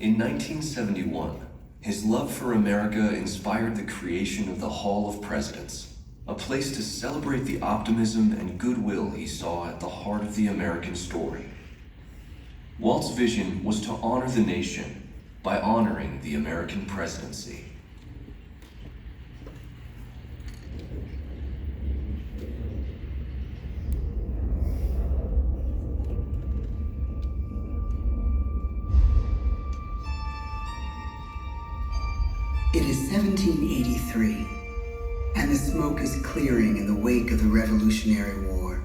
In 1971, his love for America inspired the creation of the Hall of Presidents, a place to celebrate the optimism and goodwill he saw at the heart of the American story. Walt's vision was to honor the nation by honoring the American presidency. It is 1783, and the smoke is clearing in the wake of the Revolutionary War.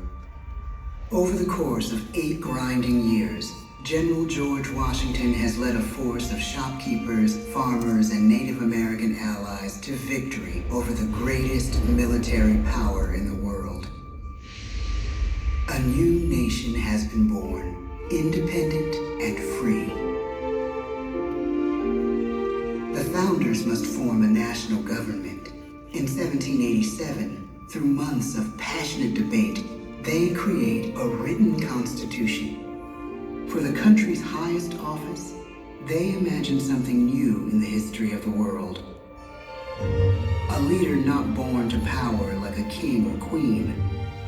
Over the course of 8 grinding years, General George Washington has led a force of shopkeepers, farmers, and Native American allies to victory over the greatest military power in the world. A new nation has been born, independent and free. The founders must form a national government. In 1787, through months of passionate debate, they create a written constitution. For the country's highest office, they imagine something new in the history of the world. A leader not born to power like a king or queen.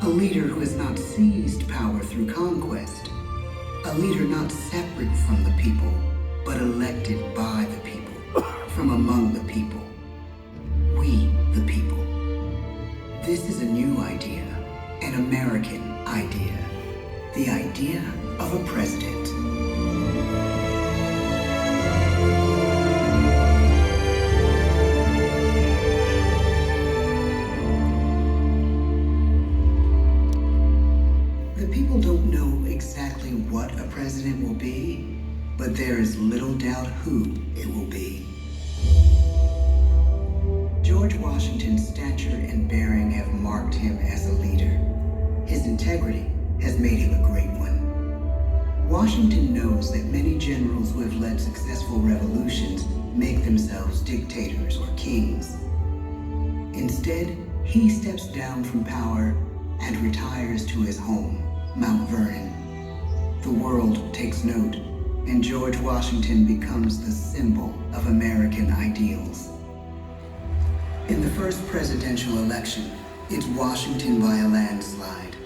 A leader who has not seized power through conquest. A leader not separate from the people, but elected by the people, from among the people. We, the people. This is a new idea, an American idea. The idea of a president. The people don't know exactly what a president will be, but there is little doubt who it will be. George Washington's stature and bearing have marked him as a leader. His integrity has made him a great one. Washington knows that many generals who have led successful revolutions make themselves dictators or kings. Instead, he steps down from power and retires to his home, Mount Vernon. The world takes note, and George Washington becomes the symbol of American ideals. In the first presidential election, it's Washington by a landslide.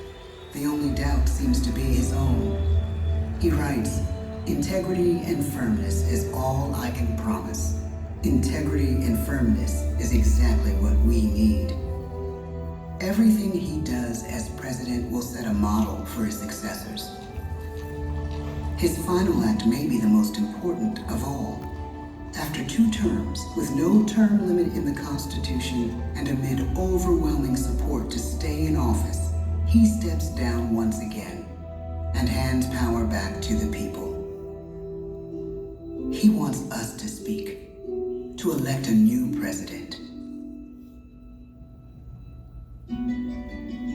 The only doubt seems to be his own. He writes, "Integrity and firmness is all I can promise. Integrity and firmness is exactly what we need." Everything he does as president will set a model for his successors. His final act may be the most important of all. After 2 terms, with no term limit in the Constitution and amid overwhelming support to stay in office, he steps down once again and hands power back to the people. He wants us to speak, to elect a new president.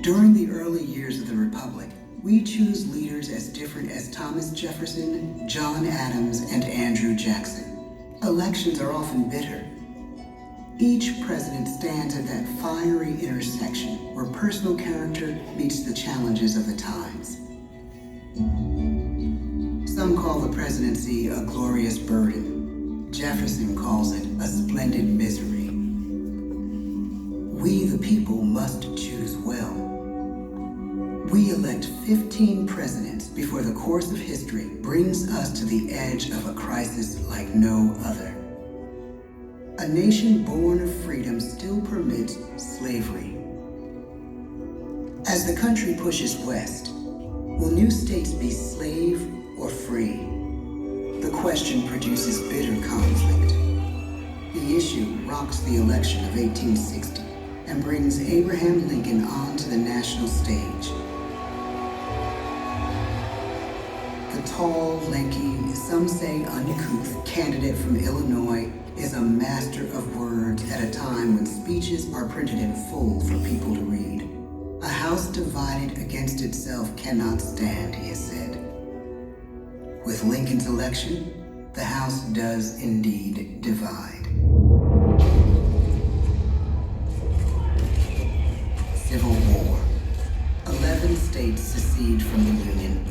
During the early years of the Republic, we choose leaders as different as Thomas Jefferson, John Adams, and Andrew Jackson. Elections are often bitter. Each president stands at that fiery intersection where personal character meets the challenges of the times. Some call the presidency a glorious burden. Jefferson calls it a splendid misery. We, the people, must choose well. We elect 15 presidents before the course of history brings us to the edge of a crisis like no other. A nation born of freedom still permits slavery. As the country pushes west, will new states be slave or free? The question produces bitter conflict. The issue rocks the election of 1860 and brings Abraham Lincoln onto the national stage. The tall, lanky, some say uncouth candidate from Illinois is a master of words at a time when speeches are printed in full for people to read. A house divided against itself cannot stand, he has said. With Lincoln's election, the House does indeed divide. Civil War. 11 states secede from the Union.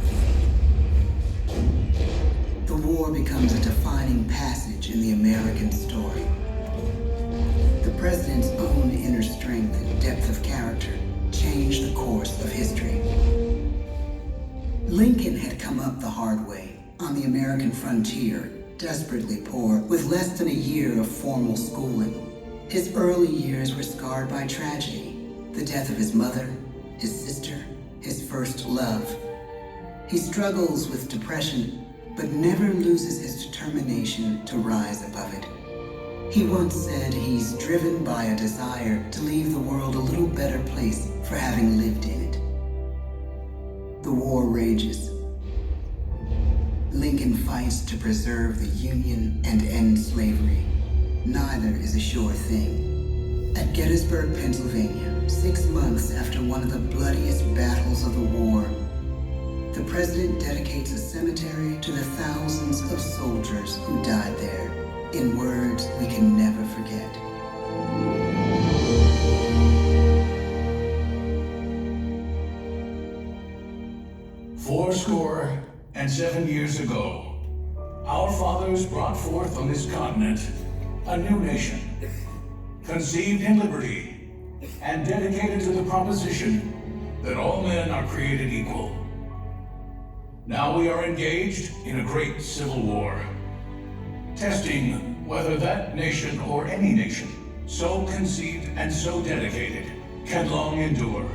The war becomes a defining passage in the American story. The president's own inner strength and depth of character changed the course of history. Lincoln had come up the hard way on the American frontier, desperately poor, with less than a year of formal schooling. His early years were scarred by tragedy, the death of his mother, his sister, his first love. He struggles with depression, but never loses his determination to rise above it. He once said he's driven by a desire to leave the world a little better place for having lived in it. The war rages. Lincoln fights to preserve the Union and end slavery. Neither is a sure thing. At Gettysburg, Pennsylvania, 6 months after one of the bloodiest battles of the war, the president dedicates a cemetery to the thousands of soldiers who died there, in words we can never forget. Fourscore and 7 years ago, our fathers brought forth on this continent a new nation, conceived in liberty and dedicated to the proposition that all men are created equal. Now we are engaged in a great civil war, testing whether that nation or any nation so conceived and so dedicated can long endure.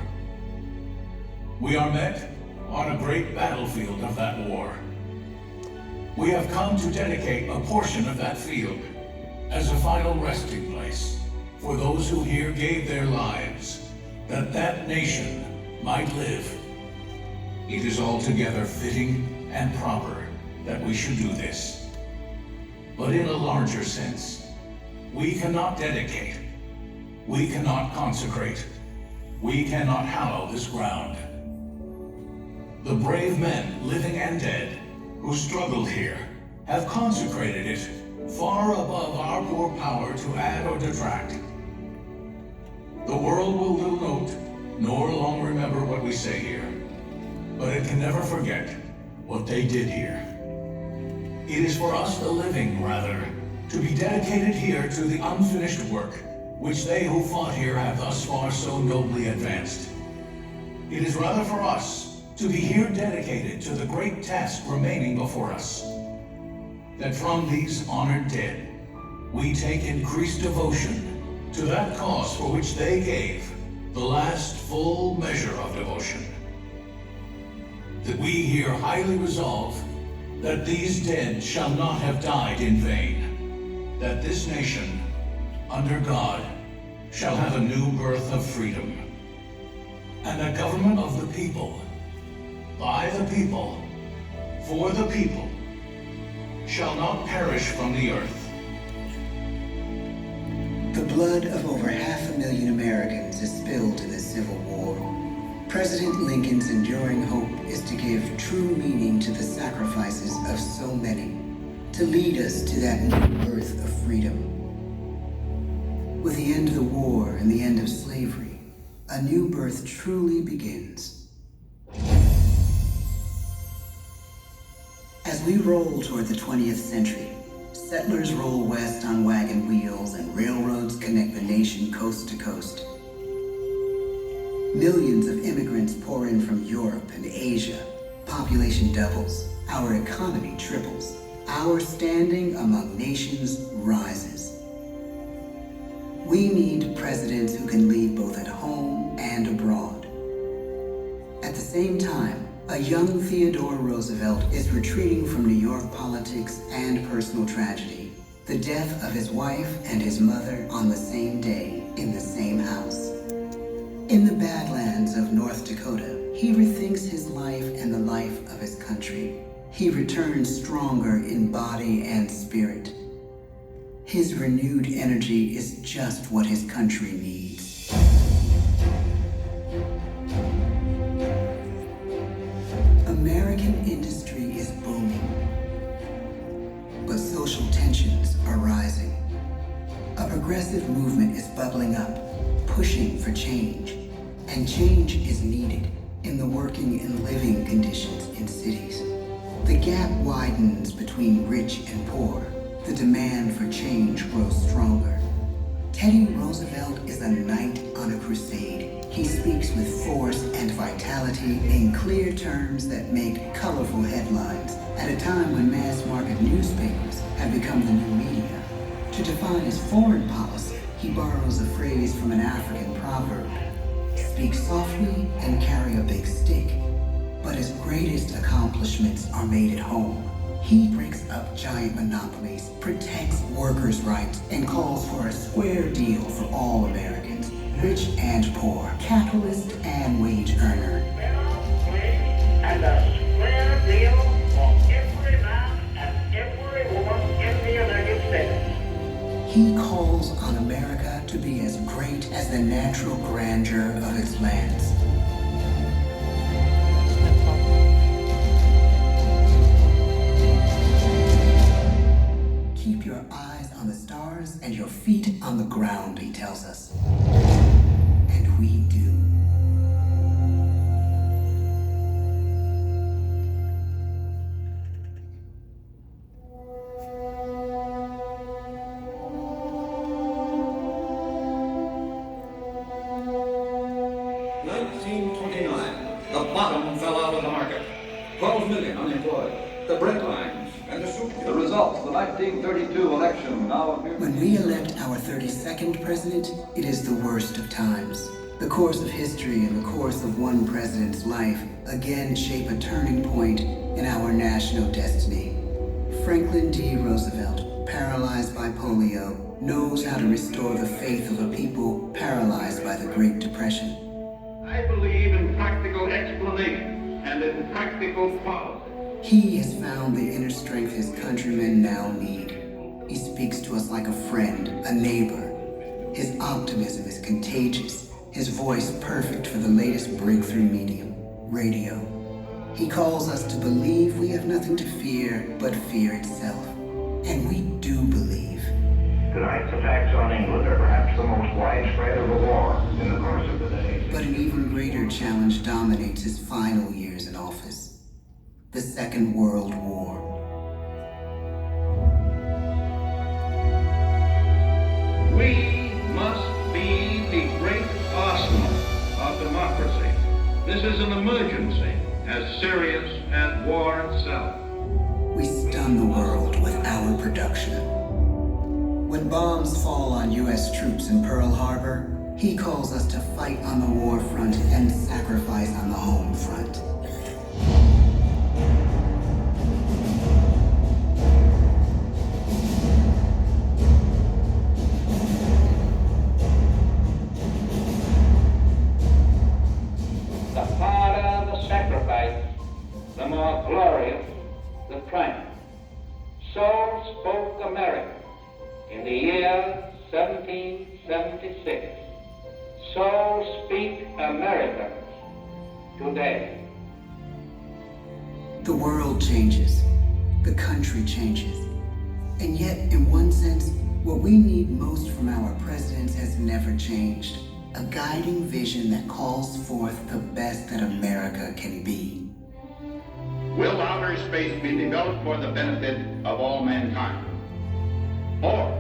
We are met on a great battlefield of that war. We have come to dedicate a portion of that field as a final resting place for those who here gave their lives, that that nation might live. It is altogether fitting and proper that we should do this. But in a larger sense, we cannot dedicate, we cannot consecrate, we cannot hallow this ground. The brave men, living and dead, who struggled here, have consecrated it far above our poor power to add or detract. The world will little note, nor long remember what we say here, but it can never forget what they did here. It is for us, the living, rather, to be dedicated here to the unfinished work which they who fought here have thus far so nobly advanced. It is rather for us to be here dedicated to the great task remaining before us, that from these honored dead we take increased devotion to that cause for which they gave the last full measure of devotion. That we here highly resolve that these dead shall not have died in vain, that this nation, under God, shall have a new birth of freedom, and a government of the people, by the people, for the people, shall not perish from the earth. The blood of over 500,000 Americans is spilled in this Civil War. President Lincoln's enduring hope is to give true meaning to the sacrifices of so many, to lead us to that new birth of freedom. With the end of the war and the end of slavery, a new birth truly begins. As we roll toward the 20th century, settlers roll west on wagon wheels and railroads connect the nation coast to coast. Millions of immigrants pour in from Europe and Asia. Population doubles. Our economy triples. Our standing among nations rises. We need presidents who can lead both at home and abroad. At the same time, a young Theodore Roosevelt is retreating from New York politics and personal tragedy. The death of his wife and his mother on the same day in the same house. In the Badlands of North Dakota, he rethinks his life and the life of his country. He returns stronger in body and spirit. His renewed energy is just what his country needs. American industry is booming, but social tensions are rising. A progressive movement is bubbling up, pushing for change, and change is needed in the working and living conditions in cities. The gap widens between rich and poor. The demand for change grows stronger. Teddy Roosevelt is a knight on a crusade. He speaks with force and vitality in clear terms that make colorful headlines at a time when mass-market newspapers have become the new media. To define his foreign policy, he borrows a phrase from an African proverb: speak softly and carry a big stick. But his greatest accomplishments are made at home. He breaks up giant monopolies, protects workers' rights, and calls for a square deal for all Americans, rich and poor, capitalist and wage earner. And a square deal for every man and every woman in the United States. He calls on America to be as great as the natural grandeur of its lands. Keep your eyes on the stars and your feet on the ground, he tells us. And we do. The bottom fell out of the market. 12 million unemployed. The bread lines and the soup. The results of the 1932 election now appear. When we elect our 32nd president, it is the worst of times. The course of history and the course of one president's life again shape a turning point in our national destiny. Franklin D. Roosevelt, paralyzed by polio, knows how to restore the faith of a people paralyzed by the Great Depression. I believe in practical explanation and in practical policy. He has found the inner strength his countrymen now need. He speaks to us like a friend, a neighbor. His optimism is contagious, his voice perfect for the latest breakthrough medium, radio. He calls us to believe we have nothing to fear but fear itself. And we do believe. Tonight's attacks on England are perhaps the most widespread of the war in the course of the day. But an even greater challenge dominates his final years in office. The Second World War. We must be the great arsenal of democracy. This is an emergency as serious as war itself. We stun the world with our production. When bombs fall on U.S. troops in Pearl Harbor, he calls us to fight on the war front and sacrifice on the home front. The harder the sacrifice, the more glorious the triumph. So spoke America in the year 1776. So speak Americans today. The world changes. The country changes. And yet, in one sense, what we need most from our presidents has never changed. A guiding vision that calls forth the best that America can be. Will outer space be developed for the benefit of all mankind? Or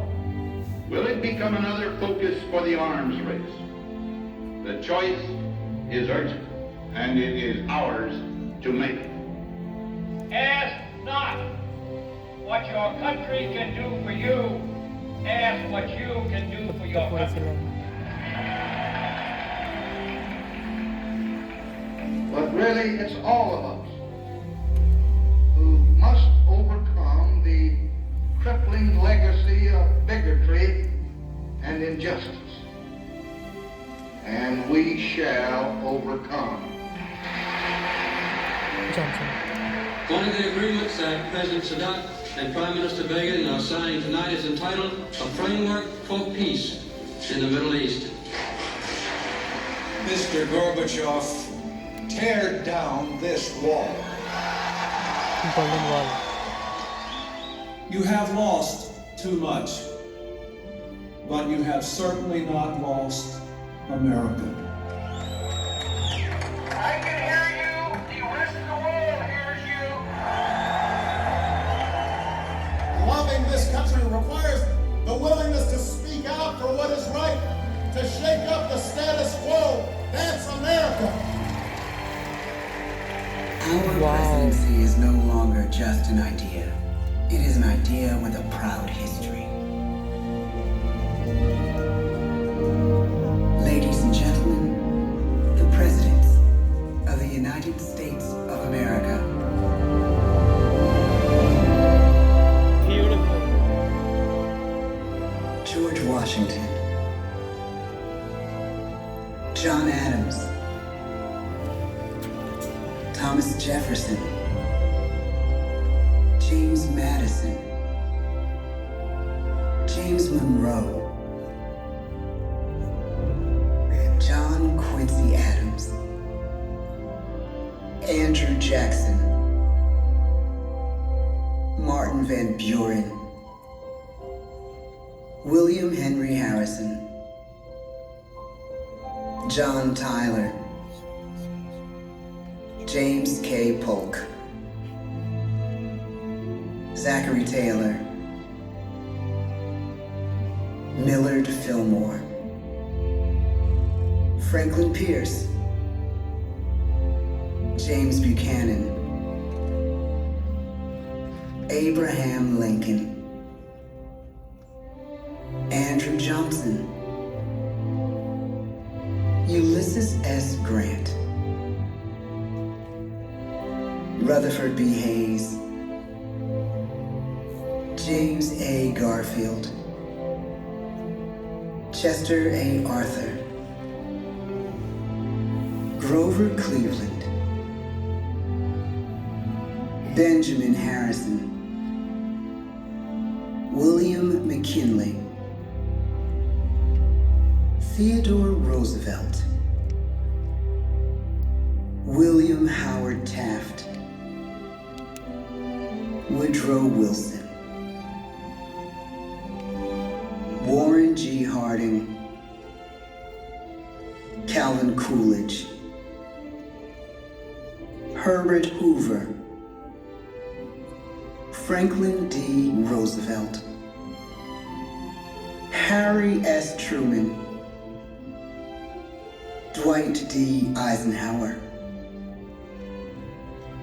will it become another focus for the arms race? The choice is urgent, and it is ours to make. Ask not what your country can do for you. Ask what you can do for your country. But really, it's all of us who must overcome the crippling legacy of bigotry and injustice. And we shall overcome. One of the agreements that President Sadat and Prime Minister Begin are signing tonight is entitled A Framework for Peace in the Middle East. Mr. Gorbachev, tear down this wall. Golden Wall. You have lost too much, but you have certainly not lost America. I can hear you. The rest of the world hears you. this country requires the willingness to speak out for what is right, to shake up the status quo. That's America. Our presidency is no longer just an idea. It is an idea with a proud history. Ladies and gentlemen, the presidents of the United States of America. Beautiful. George Washington, John Adams, Thomas Jefferson, James Madison, James Monroe, John Quincy Adams, Andrew Jackson, Martin Van Buren, William Henry Harrison, John Tyler, James K. Polk, Zachary Taylor, Millard Fillmore, Franklin Pierce, James Buchanan, Abraham Lincoln, Andrew Johnson, Ulysses S. Grant, Rutherford B. Hayes, James A. Garfield, Chester A. Arthur, Grover Cleveland, Benjamin Harrison, William McKinley, Theodore Roosevelt, William Howard Taft, Woodrow Wilson, Warren G. Harding, Calvin Coolidge, Herbert Hoover, Franklin D. Roosevelt, Harry S. Truman, Dwight D. Eisenhower,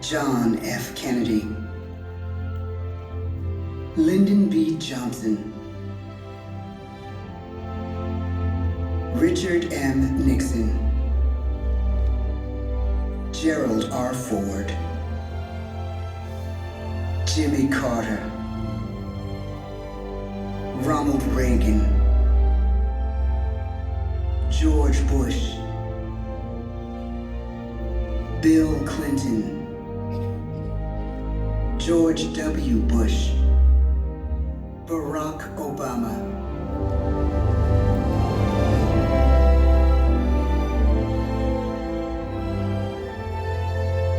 John F. Kennedy, Lyndon B. Johnson, Richard M. Nixon, Gerald R. Ford, Jimmy Carter, Ronald Reagan, George Bush, Bill Clinton, George W. Bush, Barack Obama,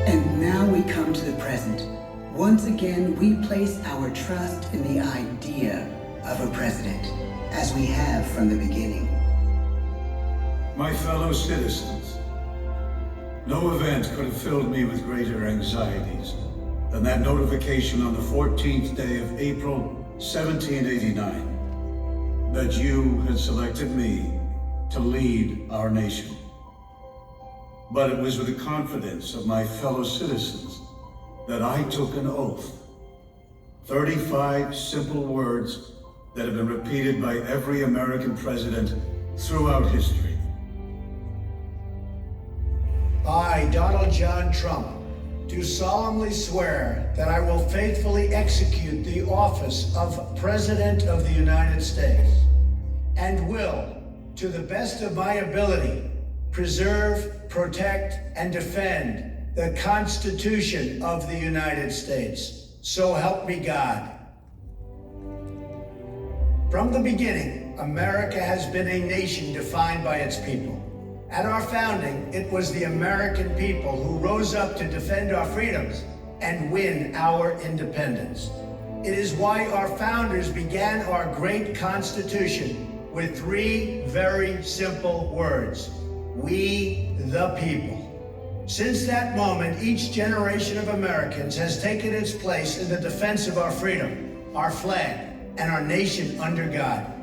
and now we come to the present. Once again, we place our trust in the idea of a president, as we have from the beginning. My fellow citizens, no event could have filled me with greater anxieties than that notification on the 14th day of April, 1789, that you had selected me to lead our nation. But it was with the confidence of my fellow citizens that I took an oath. 35 simple words that have been repeated by every American president throughout history. I, Donald John Trump, do solemnly swear that I will faithfully execute the office of President of the United States and will, to the best of my ability, preserve, protect, and defend the Constitution of the United States. So help me God. From the beginning, America has been a nation defined by its people. At our founding, it was the American people who rose up to defend our freedoms and win our independence. It is why our founders began our great Constitution with 3 very simple words: we the people. Since that moment, each generation of Americans has taken its place in the defense of our freedom, our flag, and our nation under God.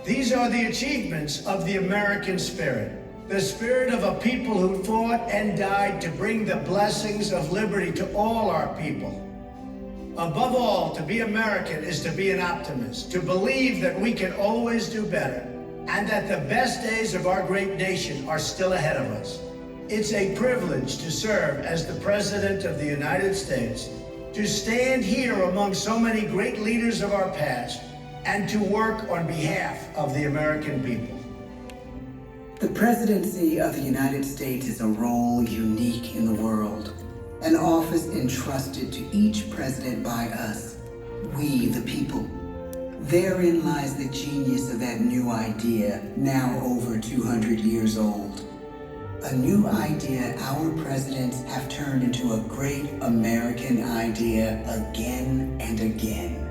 These are the achievements of the American spirit, the spirit of a people who fought and died to bring the blessings of liberty to all our people. Above all, to be American is to be an optimist, to believe that we can always do better, and that the best days of our great nation are still ahead of us. It's a privilege to serve as the President of the United States, to stand here among so many great leaders of our past, and to work on behalf of the American people. The presidency of the United States is a role unique in the world, an office entrusted to each president by us, we the people. Therein lies the genius of that new idea, now over 200 years old. A new idea our presidents have turned into a great American idea again and again.